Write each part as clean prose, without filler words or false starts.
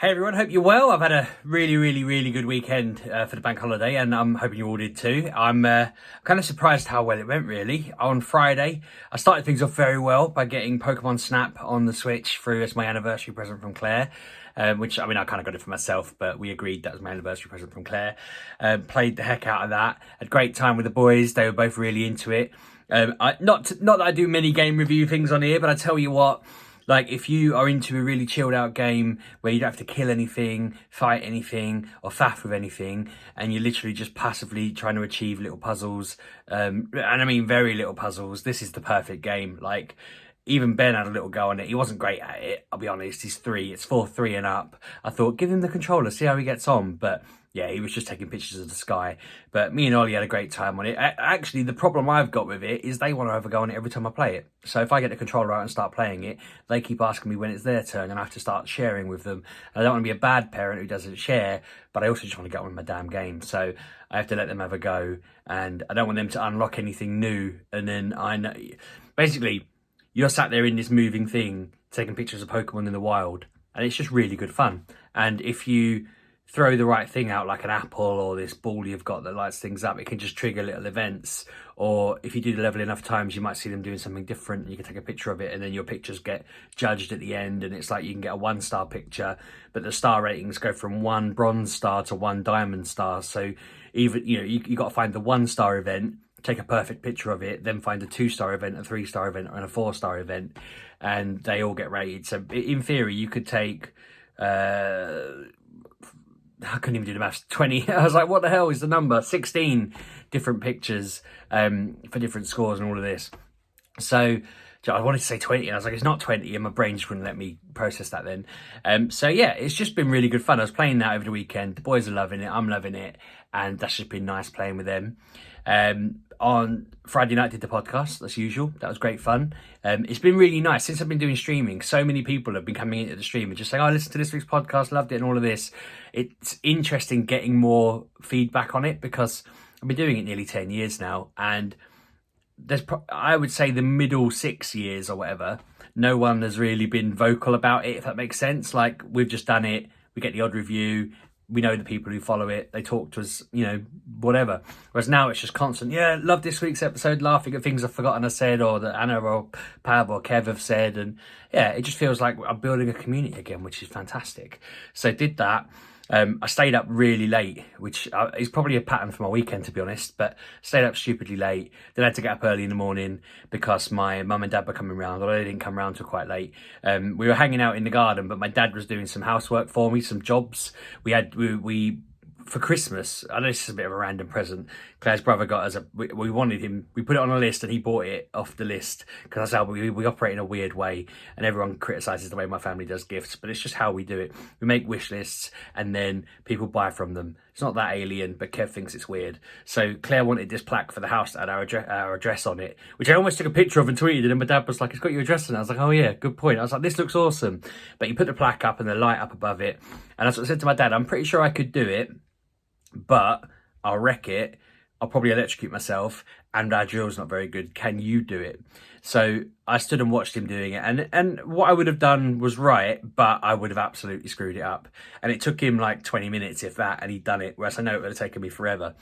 Hey everyone, hope you're well. I've had a really good weekend for the bank holiday, and I'm hoping you all did too. I'm kind of surprised how well it went, really. On Friday, I started things off very well by getting Pokemon Snap on the Switch through as my anniversary present from Claire. Which, I mean, I kind of got it for myself, but we agreed that was my anniversary present from Claire. Played the heck out of that. Had a great time with the boys. They were both really into it. Not that I do many game review things on here, but I tell you what, like, if you are into a really chilled out game where you don't have to kill anything, fight anything, or faff with anything, and you're literally just passively trying to achieve little puzzles, and I mean very little puzzles, this is the perfect game. Like, even Ben had a little go on it. He wasn't great at it, I'll be honest. He's 3, it's 4-3 and up. I thought, give him the controller, see how he gets on. But yeah, he was just taking pictures of the sky. But me and Ollie had a great time on it. Actually, the problem I've got with it is they want to have a go on it every time I play it. So if I get the controller out and start playing it, they keep asking me when it's their turn, and I have to start sharing with them. And I don't want to be a bad parent who doesn't share, but I also just want to get on with my damn game. So I have to let them have a go, and I don't want them to unlock anything new. And then I know, basically, you're sat there in this moving thing, taking pictures of Pokemon in the wild, and it's just really good fun. And if you throw the right thing out, like an apple or this ball you've got that lights things up, it can just trigger little events. Or if you do the level enough times, you might see them doing something different, and you can take a picture of it, and then your pictures get judged at the end, and it's like you can get a 1-star picture, but the star ratings go from 1 bronze star to 1 diamond star. So even, you got to find the 1-star event, take a perfect picture of it, then find a 2-star event, a 3-star event, and a 4-star event, and they all get rated. So in theory, you could take, I couldn't even do the maths, 20, I was like, what the hell is the number? 16 different pictures for different scores and all of this. So I wanted to say 20, and I was like, it's not 20, and my brain just wouldn't let me process that then. So yeah, it's just been really good fun. I was playing that over the weekend. The boys are loving it, I'm loving it, and that's just been nice playing with them. On Friday night, did the podcast as usual. That was great fun. It's been really nice since I've been doing streaming. So many people have been coming into the stream and just saying, "Oh, I listened to this week's podcast, loved it," and all of this. It's interesting getting more feedback on it, because I've been doing it nearly 10 years now, and I would say the middle 6 years or whatever, no one has really been vocal about it, if that makes sense. Like, we've just done it, we get the odd review, we know the people who follow it, they talk to us, whatever. Whereas now it's just constant, yeah, love this week's episode, laughing at things I've forgotten I said, or that Anna or Pab or Kev have said. And yeah, it just feels like I'm building a community again, which is fantastic. So did that. I stayed up really late, which is probably a pattern for my weekend, to be honest, but stayed up stupidly late. Then I had to get up early in the morning because my mum and dad were coming round, although they didn't come round till quite late. We were hanging out in the garden, but my dad was doing some housework for me, some jobs. We for Christmas, I know this is a bit of a random present, Claire's brother got us we wanted him, we put it on a list and he bought it off the list, because that's how we operate in a weird way, and everyone criticises the way my family does gifts, but it's just how we do it. We make wish lists and then people buy from them. It's not that alien, but Kev thinks it's weird. So Claire wanted this plaque for the house that had our address on it, which I almost took a picture of and tweeted, and my dad was like, "It's got your address on it." I was like, "Oh yeah, good point." I was like, "This looks awesome." But he put the plaque up and the light up above it, and that's what I said to my dad, I'm pretty sure I could do it, but I'll wreck it, I'll probably electrocute myself, and our drill's not very good. Can you do it? So I stood and watched him doing it, and what I would have done was right, but I would have absolutely screwed it up. And it took him like 20 minutes, if that, and he'd done it, whereas I know it would have taken me forever.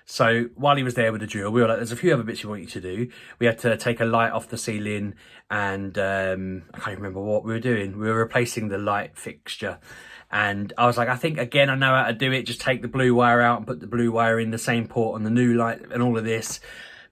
So while he was there with the drill, we were like, there's a few other bits we want you to do. We had to take a light off the ceiling, and I can't remember what we were doing. We were replacing the light fixture. And I was like, I think, again, I know how to do it. Just take the blue wire out and put the blue wire in the same port on the new light and all of this.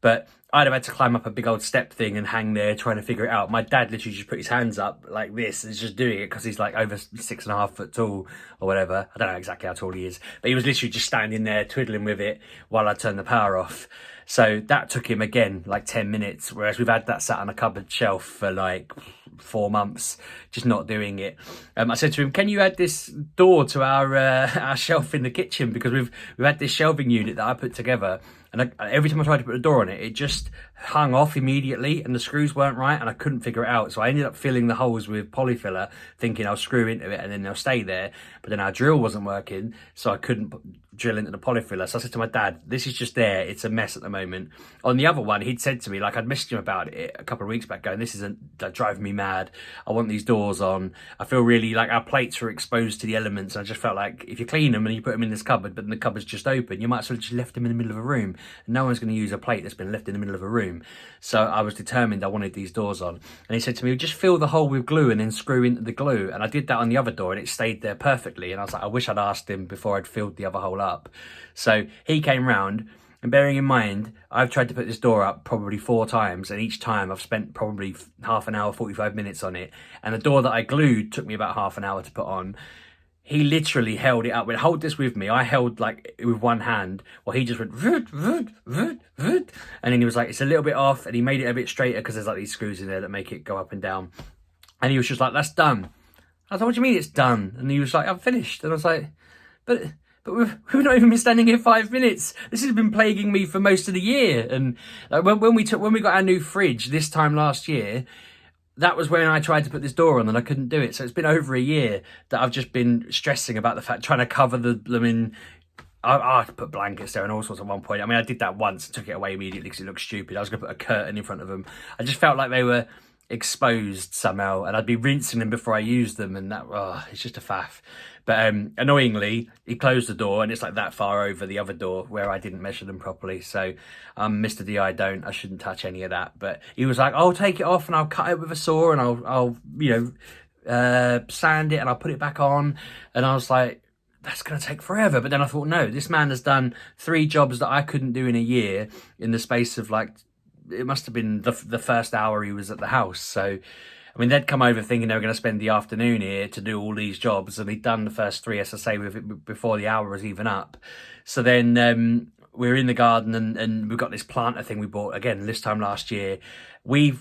But I'd have had to climb up a big old step thing and hang there trying to figure it out. My dad literally just put his hands up like this and is just doing it because he's like over 6.5 foot tall or whatever. I don't know exactly how tall he is, but he was literally just standing there twiddling with it while I turned the power off. So that took him, again, like 10 minutes, whereas we've had that sat on a cupboard shelf for like 4 months, just not doing it. I said to him, "Can you add this door to our shelf in the kitchen? Because we've had this shelving unit that I put together, and every time I tried to put a door on it, it just hung off immediately, and the screws weren't right, and I couldn't figure it out. So I ended up filling the holes with polyfiller, thinking I'll screw into it and then they'll stay there. But then our drill wasn't working, so I couldn't drill into the polyfiller. So I said to my dad, this is just there. It's a mess at the moment. On the other one, he'd said to me, like, I'd messaged him about it a couple of weeks back going, this isn't like, driving me mad. I want these doors on. I feel really like our plates are exposed to the elements. And I just felt like if you clean them and you put them in this cupboard, but then the cupboard's just open, you might as well just left them in the middle of a room. And no one's going to use a plate that's been left in the middle of a room. So I was determined I wanted these doors on. And he said to me, just fill the hole with glue and then screw into the glue. And I did that on the other door and it stayed there perfectly. And I was like, I wish I'd asked him before I'd filled the other hole up. So he came round, and bearing in mind, I've tried to put this door up probably 4 times, and each time I've spent probably half an hour, 45 minutes on it. And the door that I glued took me about half an hour to put on. He literally held it up. Went, hold this with me. I held like with one hand, while he just went, vroot, vroot, vroot, vroot. And then he was like, it's a little bit off, and he made it a bit straighter because there's like these screws in there that make it go up and down. And he was just like, that's done. I was like, what do you mean it's done? And he was like, I'm finished. And I was like, but we've not even been standing here 5 minutes. This has been plaguing me for most of the year. And like, when we got our new fridge this time last year, that was when I tried to put this door on and I couldn't do it. So it's been over a year that I've just been stressing about the fact, trying to cover the blooming. I had to put blankets there and all sorts at one point. I mean, I did that once and took it away immediately because it looked stupid. I was going to put a curtain in front of them. I just felt like they were exposed somehow, and I'd be rinsing them before I used them, and that it's just a faff. But annoyingly, he closed the door and it's like that far over the other door where I didn't measure them properly. So Mr. D, I shouldn't touch any of that. But he was like, I'll take it off and I'll cut it with a saw and I'll sand it and I'll put it back on. And I was like, that's going to take forever. But then I thought, no, this man has done 3 jobs that I couldn't do in a year in the space of like, it must have been the first hour he was at the house. So I mean, they'd come over thinking they were going to spend the afternoon here to do all these jobs, and he'd done the first 3, as I say, with it before the hour was even up. So then we were in the garden, and we've got this planter thing we bought, again, this time last year. Claire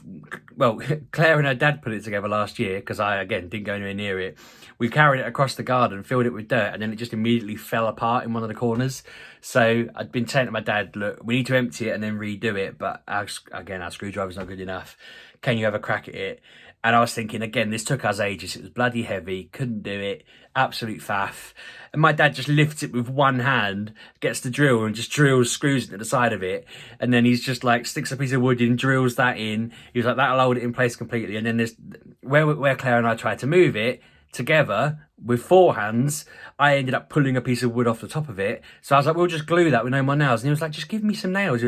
and her dad put it together last year, because I, again, didn't go anywhere near it. We carried it across the garden, filled it with dirt, and then it just immediately fell apart in one of the corners. So I'd been saying to my dad, look, we need to empty it and then redo it, but our screwdriver's not good enough. Can you have a crack at it? And I was thinking, again, this took us ages. It was bloody heavy. Couldn't do it. Absolute faff. And my dad just lifts it with one hand, gets the drill and just drills screws into the side of it. And then he's just like, sticks a piece of wood in, drills that in. He was like, that'll hold it in place completely. And then there's where Claire and I tried to move it together with 4 hands, I ended up pulling a piece of wood off the top of it. So I was like, we'll just glue that with no more nails. And he was like, just give me some nails.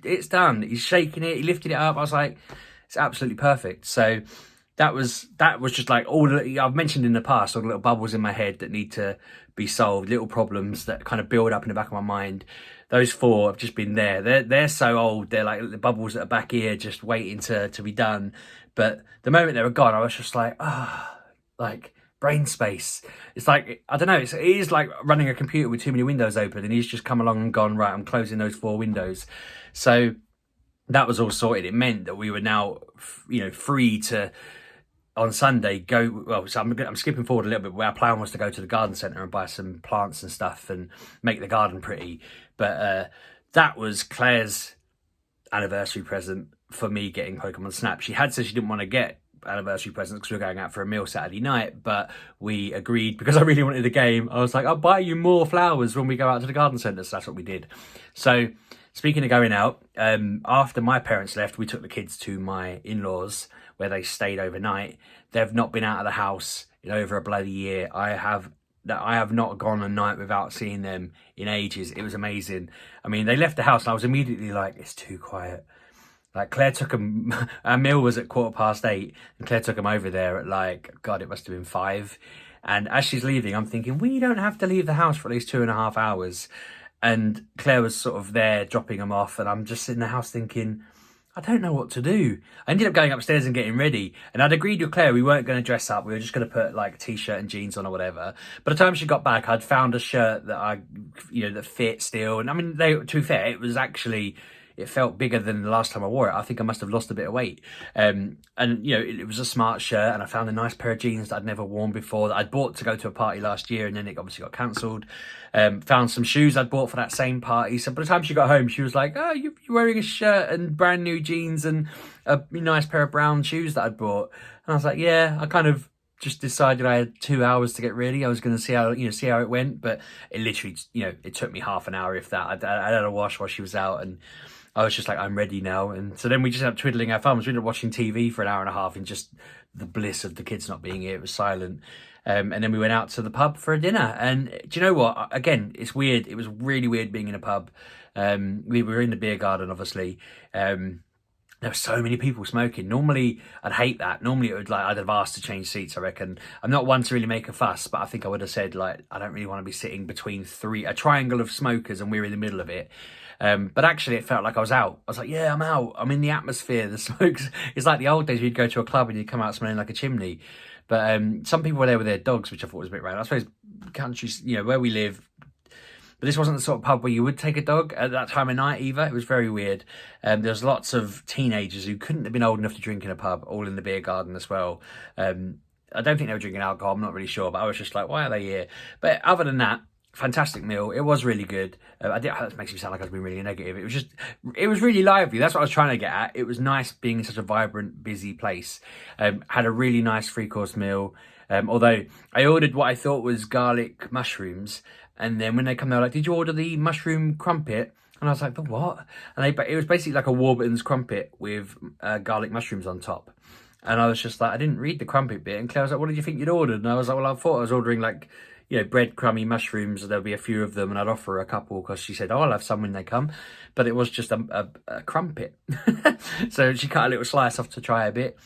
It's done. He's shaking it. He lifted it up. I was like, it's absolutely perfect. So that was just like all the, I've mentioned in the past, all the little bubbles in my head that need to be solved, little problems that kind of build up in the back of my mind. Those 4 have just been there. They're so old. They're like the bubbles that are back here just waiting to be done. But the moment they were gone, I was just like, like brain space. It's like, I don't know, it is like running a computer with too many windows open, and he's just come along and gone, right, I'm closing those 4 windows. So that was all sorted. It meant that we were now, free to, on Sunday, go, well, so I'm skipping forward a little bit, where our plan was to go to the garden centre and buy some plants and stuff and make the garden pretty. But that was Claire's anniversary present for me getting Pokemon Snap. She had said she didn't want to get anniversary presents because we were going out for a meal Saturday night, but we agreed, because I really wanted the game, I was like, I'll buy you more flowers when we go out to the garden centre. So that's what we did. So speaking of going out, after my parents left, we took the kids to my in-laws where they stayed overnight. They've not been out of the house in over a bloody year. I have not gone a night without seeing them in ages. It was amazing. I mean, they left the house and I was immediately like, it's too quiet. Like Claire took them, our meal was at 8:15, and Claire took them over there at like, God, it must have been 5. And as she's leaving, I'm thinking, we don't have to leave the house for at least 2.5 hours. And Claire was sort of there dropping them off, and I'm just sitting in the house thinking, I don't know what to do. I ended up going upstairs and getting ready, and I'd agreed with Claire we weren't going to dress up. We were just going to put like a t-shirt and jeans on or whatever. By the time she got back, I'd found a shirt that that fit still. And I mean, to be fair, it was actually, it felt bigger than the last time I wore it. I think I must have lost a bit of weight. And it was a smart shirt, and I found a nice pair of jeans that I'd never worn before that I'd bought to go to a party last year, and then it obviously got cancelled. Found some shoes I'd bought for that same party. So by the time she got home, she was like, oh, you're wearing a shirt and brand new jeans and a nice pair of brown shoes that I'd bought. And I was like, yeah, I kind of just decided I had 2 hours to get ready. I was going to see how it went, but it literally, it took me half an hour, if that. I had a wash while she was out, and I was just like, I'm ready now. And so then we just ended up twiddling our thumbs. We ended up watching TV for an hour and a half in just the bliss of the kids not being here. It was silent. And then we went out to the pub for a dinner. And do you know what? Again, it's weird. It was really weird being in a pub. We were in the beer garden, obviously. There were so many people smoking. Normally, I'd hate that. Normally, I'd have asked to change seats, I reckon. I'm not one to really make a fuss, but I think I would have said, like, I don't really want to be sitting between a triangle of smokers, and we're in the middle of it. But actually, it felt like I was out. I was like, yeah, I'm out. I'm in the atmosphere. The smokes. It's like the old days where you'd go to a club and you'd come out smelling like a chimney. But some people were there with their dogs, which I thought was a bit random. I suppose countries, where we live. But this wasn't the sort of pub where you would take a dog at that time of night either. It was very weird. There was lots of teenagers who couldn't have been old enough to drink in a pub, all in the beer garden as well. I don't think they were drinking alcohol. I'm not really sure, but I was just like, why are they here? But other than that, fantastic meal. It was really good. That makes me sound like I was being really negative. It was really lively. That's what I was trying to get at. It was nice being in such a vibrant, busy place. Had a really nice 3-course meal. Although I ordered what I thought was garlic mushrooms. And then when they come, they were like, did you order the mushroom crumpet? And I was like, the what? And it was basically like a Warburton's crumpet with garlic mushrooms on top. And I was just like, I didn't read the crumpet bit. And Claire was like, what did you think you'd ordered? And I was like, well, I thought I was ordering like, breadcrumby mushrooms. There'll be a few of them, and I'd offer her a couple because she said, oh, I'll have some when they come. But it was just a crumpet. So she cut a little slice off to try a bit.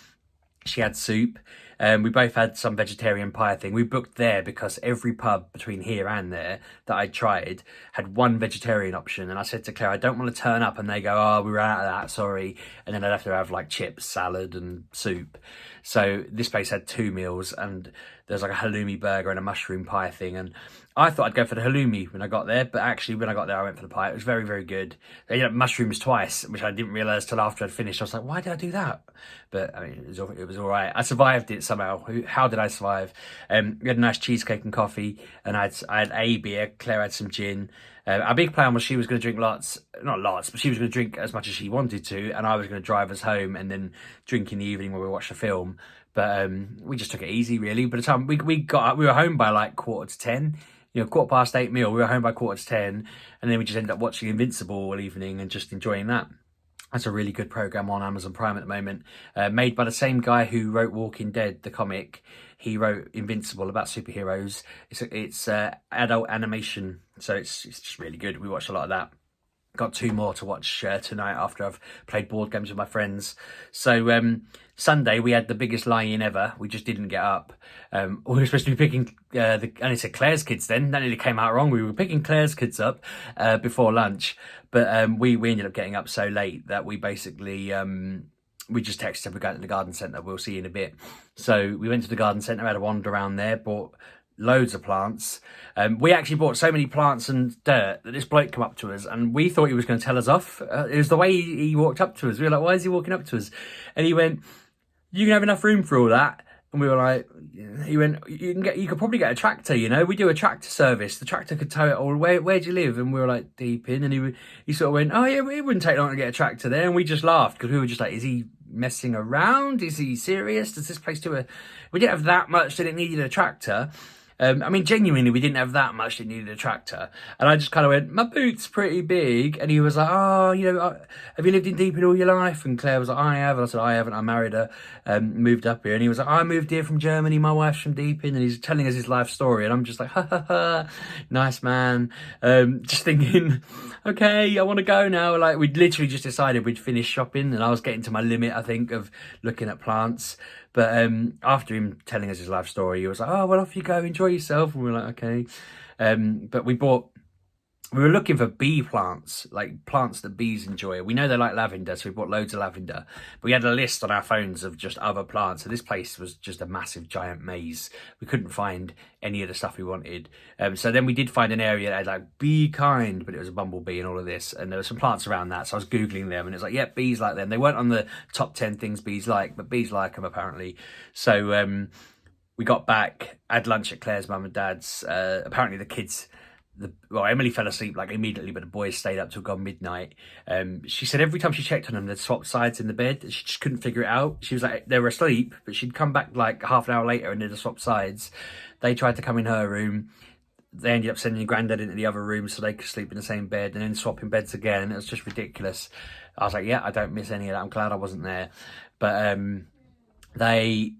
She had soup. We both had some vegetarian pie thing. We booked there because every pub between here and there that I tried had one vegetarian option. And I said to Claire, I don't want to turn up and they go, oh, we ran out of that, sorry. And then I'd have to have like chips, salad and soup. So this place had 2 meals, and there's like a halloumi burger and a mushroom pie thing. And I thought I'd go for the halloumi when I got there, but actually when I got there, I went for the pie. It was very, very good. They had mushrooms twice, which I didn't realise till after I'd finished. I was like, why did I do that? But I mean, it was all right. I survived it somehow. How did I survive? We had a nice cheesecake and coffee, and I had a beer. Claire had some gin. Our big plan was she was going to drink not lots, but she was going to drink as much as she wanted to, and I was going to drive us home and then drink in the evening when we watched a film. But we just took it easy, really. By the time we got up, we were home by like 9:45. 8:15 meal. We were home by 10:15, and then we just ended up watching Invincible all evening and just enjoying that. That's a really good program on Amazon Prime at the moment, made by the same guy who wrote Walking Dead, the comic. He wrote Invincible, about superheroes. It's adult animation, so it's just really good. We watched a lot of that. Got 2 more to watch tonight after I've played board games with my friends. So Sunday we had the biggest lie-in ever. We just didn't get up. We were supposed to be picking and it said Claire's kids then. That nearly came out wrong. We were picking Claire's kids up before lunch, but we ended up getting up so late that we basically we just texted, we're going to the garden centre, we'll see you in a bit. So we went to the garden centre, had a wander around there, bought loads of plants. We actually bought so many plants and dirt that this bloke came up to us, and we thought he was going to tell us off. It was the way he walked up to us. We were like, why is he walking up to us? And he went, you can have enough room for all that. And we were like, he went, you could probably get a tractor, we do a tractor service. The tractor could tow it all. Where do you live? And we were like, deep in. And he sort of went, oh yeah, it wouldn't take long to get a tractor there. And we just laughed because we were just like, is he messing around? Is he serious? Does this place we didn't have that much that it needed a tractor. I mean, genuinely, we didn't have that much that needed a tractor. And I just kind of went, my boot's pretty big. And he was like, oh, have you lived in Deeping all your life? And Claire was like, I have. And I said, I haven't. I married her, moved up here. And he was like, I moved here from Germany. My wife's from Deeping. And he's telling us his life story. And I'm just like, ha, ha, ha, nice man. Just thinking, okay, I want to go now. Like, we'd literally just decided we'd finish shopping. And I was getting to my limit, I think, of looking at plants. But after him telling us his life story, he was like, oh, well, off you go, enjoy yourself. And we were like, okay. But we were looking for bee plants, like plants that bees enjoy. We know they like lavender, so we bought loads of lavender. But we had a list on our phones of just other plants. So this place was just a massive, giant maze. We couldn't find any of the stuff we wanted. So then we did find an area that had like bee kind, but it was a bumblebee and all of this. And there were some plants around that. So I was Googling them and it's like, yeah, bees like them. They weren't on the top 10 things bees like, but bees like them apparently. So we got back, had lunch at Claire's mum and dad's. Apparently the kids, Emily fell asleep like immediately, but the boys stayed up till gone midnight. She said every time she checked on them, they'd swapped sides in the bed. She just couldn't figure it out. She was like, they were asleep, but she'd come back like half an hour later and they'd swapped sides. They tried to come in her room. They ended up sending Grandad into the other room so they could sleep in the same bed and then swapping beds again. It was just ridiculous. I was like, yeah, I don't miss any of that. I'm glad I wasn't there. But we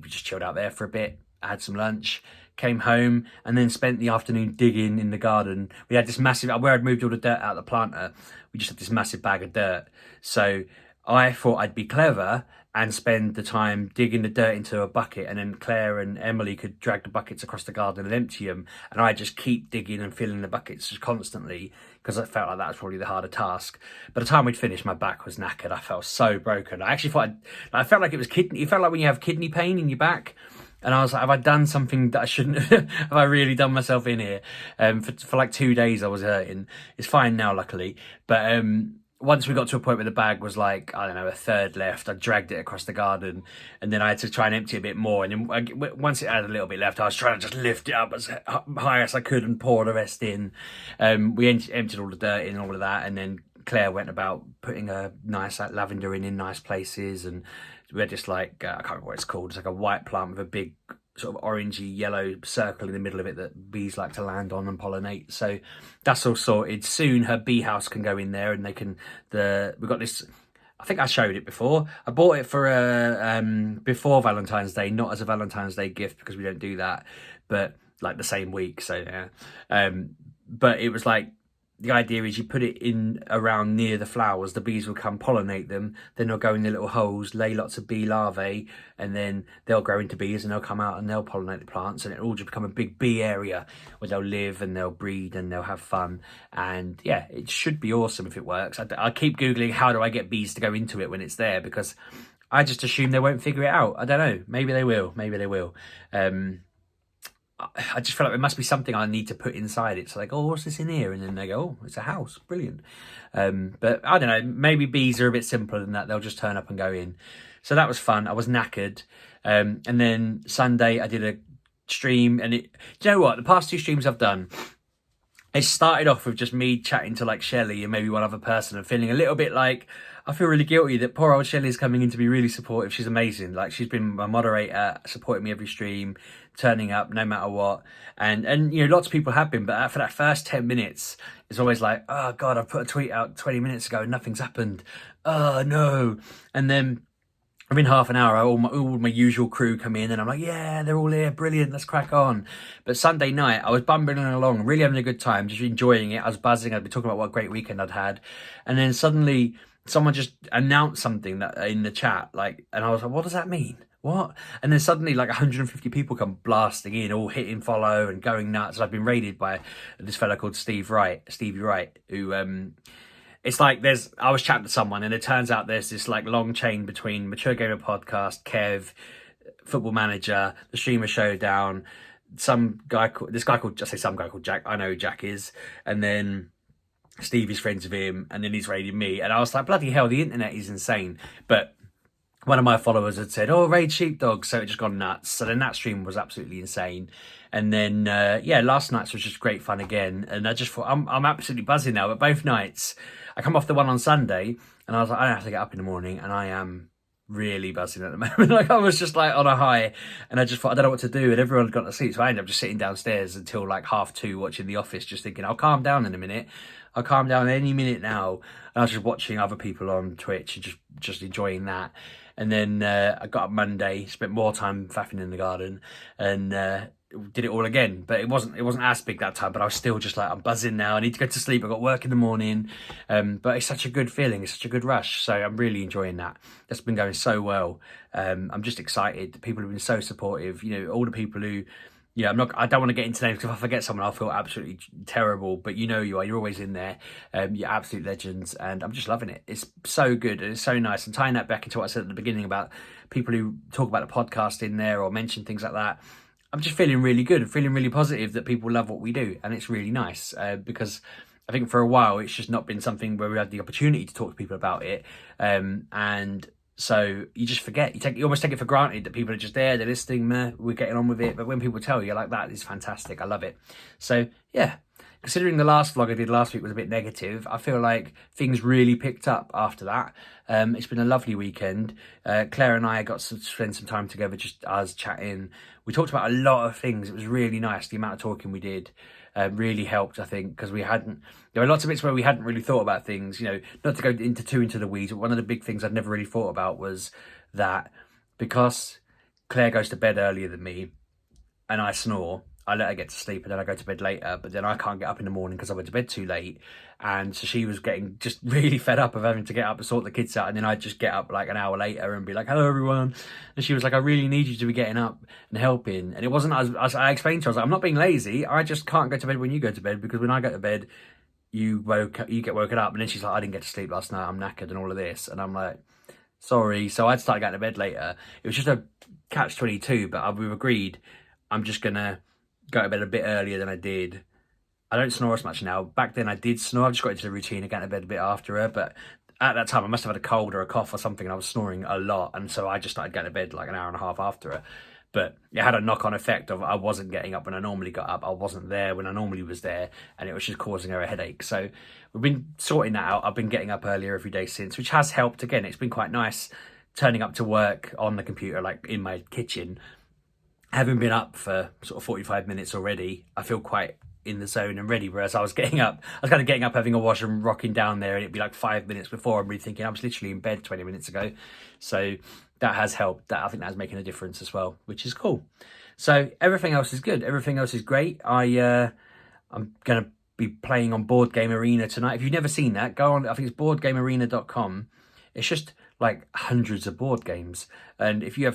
just chilled out there for a bit, had some lunch, came home, and then spent the afternoon digging in the garden. We had this massive, where I'd moved all the dirt out of the planter, we just had this massive bag of dirt. So I thought I'd be clever and spend the time digging the dirt into a bucket, and then Claire and Emily could drag the buckets across the garden and empty them, and I just keep digging and filling the buckets just constantly, because I felt like that was probably the harder task. By the time we'd finished, my back was knackered. I felt so broken. I actually thought I felt like it was kidney. It felt like when you have kidney pain in your back. And I was like, have I done something that I shouldn't? Have I really done myself in here? For like 2 days I was hurting. It's fine now, luckily. But once we got to a point where the bag was like, I don't know, a third left, I dragged it across the garden, and then I had to try and empty a bit more. And then once it had a little bit left, I was trying to just lift it up as high as I could and pour the rest in. We emptied all the dirt in, all of that, and then Claire went about putting a nice lavender in nice places, and we had this like, I can't remember what it's called, it's like a white plant with a big sort of orangey yellow circle in the middle of it that bees like to land on and pollinate. So that's all sorted. Soon her bee house can go in there, and they can, we've got this, I think I showed it before. I bought it for before Valentine's Day, not as a Valentine's Day gift because we don't do that, but like the same week. So yeah, but it was like, the idea is you put it in around near the flowers, the bees will come pollinate them, then they'll go in their little holes, lay lots of bee larvae, and then they'll grow into bees and they'll come out and they'll pollinate the plants, and it'll all just become a big bee area where they'll live and they'll breed and they'll have fun. And yeah, it should be awesome if it works. I keep Googling how do I get bees to go into it when it's there, because I just assume they won't figure it out. I don't know. Maybe they will. Maybe they will. I just feel like there must be something I need to put inside it. So like, oh, what's this in here? And then they go, oh, it's a house. Brilliant. But I don't know, maybe bees are a bit simpler than that. They'll just turn up and go in. So that was fun. I was knackered. And then Sunday I did a stream, and do you know what? The past 2 streams I've done, it started off with just me chatting to like Shelley and maybe one other person, and feeling a little bit like, I feel really guilty that poor old Shelley's coming in to be really supportive. She's amazing. Like, she's been my moderator, supporting me every stream, turning up no matter what. And you know, lots of people have been, but for that first 10 minutes, it's always like, oh God, I put a tweet out 20 minutes ago and nothing's happened. Oh no. And then within half an hour, all my usual crew come in, and I'm like, yeah, they're all here, brilliant, let's crack on. But Sunday night, I was bumbling along, really having a good time, just enjoying it. I was buzzing, I'd be talking about what a great weekend I'd had. And then suddenly, someone just announced something that in the chat, like, and I was like, what does that mean? What? And then suddenly like 150 people come blasting in, all hitting follow and going nuts. And I've been raided by this fella called Stevie Wright, who, it's like I was chatting to someone, and it turns out there's this like long chain between Mature Gamer Podcast, Kev, Football Manager, the Streamer Showdown, this guy called Jack. I know who Jack is. And then Stevie's friends with him, and then he's raided me, and I was like, bloody hell, the internet is insane. But one of my followers had said, oh, raid Sheepdog, so it just gone nuts. So then that stream was absolutely insane. And then last night's was just great fun again, and I just thought, I'm absolutely buzzing now. But both nights, I come off the one on Sunday, and I was like, I don't have to get up in the morning, and I am really buzzing at the moment. Like, I was just like on a high, and I just thought, I don't know what to do, and everyone had got to sleep, so I ended up just sitting downstairs until like 2:30 watching The Office, just thinking, I'll calm down in a minute. I'll calm down any minute now. And I was just watching other people on Twitch and just enjoying that. And then I got up Monday, spent more time faffing in the garden, and did it all again. But it wasn't as big that time, but I was still just like, I'm buzzing now, I need to go to sleep, I got work in the morning. But it's such a good feeling, it's such a good rush, so I'm really enjoying that. That's been going so well. I'm just excited. People have been so supportive, you know, all the people who, yeah, I don't want to get into names, because if I forget someone, I'll feel absolutely terrible. But you know, you're always in there. You're absolute legends, and I'm just loving it. It's so good, and it's so nice. And tying that back into what I said at the beginning about people who talk about the podcast in there or mention things like that, I'm just feeling really good and feeling really positive that people love what we do, and it's really nice, because I think for a while it's just not been something where we had the opportunity to talk to people about it, and So you just forget. You almost take it for granted that people are just there, they're listening, meh, we're getting on with it. But when people tell you, like, that is fantastic. I love it. So yeah, considering the last vlog I did last week was a bit negative, I feel like things really picked up after that. It's been a lovely weekend. Claire and I got to spend some time together, just us chatting. We talked about a lot of things. It was really nice. The amount of talking we did really helped, I think, because there were lots of bits where we hadn't really thought about things, you know, not to go into the weeds, but one of the big things I'd never really thought about was that because Claire goes to bed earlier than me and I snore, I let her get to sleep and then I go to bed later, but then I can't get up in the morning because I went to bed too late. And so she was getting just really fed up of having to get up and sort the kids out. And then I'd just get up like an hour later and be like, hello, everyone. And she was like, I really need you to be getting up and helping. And it wasn't, as I explained to her, I was like, I'm not being lazy. I just can't go to bed when you go to bed, because when I go to bed, you get woken up. And then she's like, I didn't get to sleep last night. I'm knackered and all of this. And I'm like, sorry. So I'd start getting to bed later. It was just a catch-22, but we've agreed I'm just going to go to bed a bit earlier than I did. I don't snore as much now. Back then I did snore. I just got into the routine of getting to bed a bit after her. But at that time I must have had a cold or a cough or something, and I was snoring a lot. And so I just started getting to bed like an hour and a half after her. But it had a knock-on effect of I wasn't getting up when I normally got up. I wasn't there when I normally was there. And it was just causing her a headache. So we've been sorting that out. I've been getting up earlier every day since, which has helped. Again, it's been quite nice turning up to work on the computer, like in my kitchen. Having been up for sort of 45 minutes already, I feel quite in the zone and ready. Whereas I was kind of getting up, having a wash and rocking down there, and it'd be like 5 minutes before I'm really thinking I was literally in bed 20 minutes ago. So that has helped. I think that's making a difference as well, which is cool. So everything else is good. Everything else is great. I'm going to be playing on Board Game Arena tonight. If you've never seen that, go on. I think it's boardgamearena.com. It's just like hundreds of board games, and if you're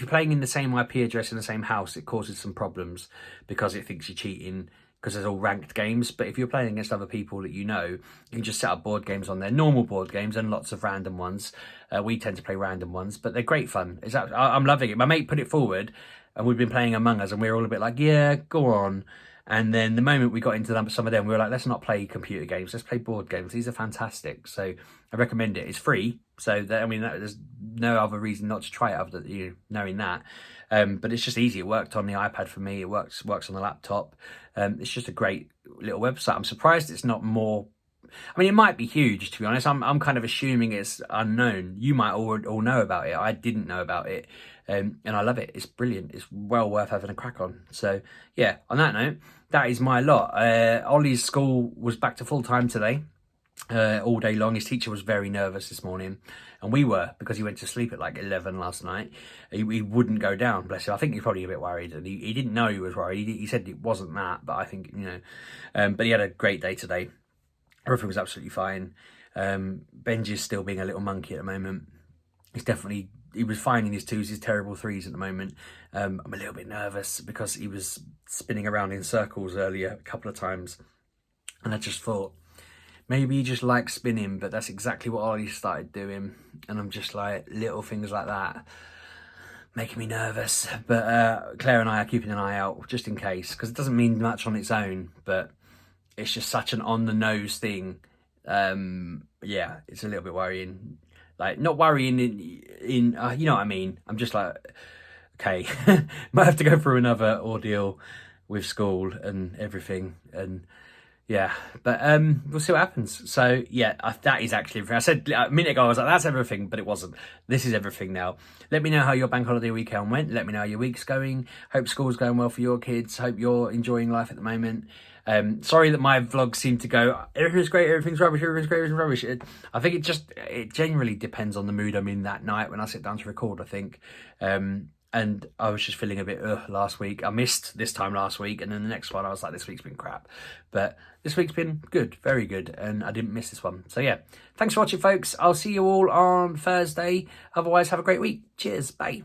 playing in the same IP address in the same house, it causes some problems because it thinks you're cheating, because there's all ranked games. But if you're playing against other people that you know, you can just set up board games on there, normal board games and lots of random ones. We tend to play random ones, but they're great fun. I'm loving it. My mate put it forward and we've been playing Among Us, and we're all a bit like, yeah, go on. And then the moment we got into some of them, we were like, let's not play computer games, let's play board games. These are fantastic. So I recommend it. It's free. So there's no other reason not to try it other than knowing that. But it's just easy. It worked on the iPad for me. It works on the laptop. It's just a great little website. I'm surprised it's not more. I mean, it might be huge, to be honest. I'm kind of assuming it's unknown. You might all know about it. I didn't know about it. And I love it. It's brilliant. It's well worth having a crack on. So yeah, on that note, that is my lot. Ollie's school was back to full time today, all day long. His teacher was very nervous this morning, and we were, because he went to sleep at like 11 last night. He wouldn't go down, bless him. I think he's probably a bit worried, and he didn't know he was worried. He said it wasn't that, but I think, but he had a great day today. Everything was absolutely fine. Benji's still being a little monkey at the moment. He was finding his twos, his terrible threes at the moment. I'm a little bit nervous because he was spinning around in circles earlier a couple of times. And I just thought, maybe he just likes spinning, but that's exactly what Ollie started doing. And I'm just like, little things like that making me nervous. But Claire and I are keeping an eye out just in case, because it doesn't mean much on its own, but it's just such an on-the-nose thing. Yeah, it's a little bit worrying. Like, not worrying in you know what I mean? I'm just like, okay, might have to go through another ordeal with school and everything. And yeah, but we'll see what happens. So yeah, that is actually everything. I said a minute ago, I was like, that's everything, but it wasn't. This is everything now. Let me know how your bank holiday weekend went. Let me know how your week's going. Hope school's going well for your kids. Hope you're enjoying life at the moment. Sorry that my vlogs seem to go, everything's great, everything's rubbish, everything's great, everything's rubbish. I think it generally depends on the mood I'm in that night when I sit down to record, I think. And I was just feeling a bit last week. I missed this time last week, and then the next one I was like, this week's been crap. But this week's been good, very good, and I didn't miss this one. So yeah, thanks for watching, folks. I'll see you all on Thursday. Otherwise, have a great week. Cheers, bye.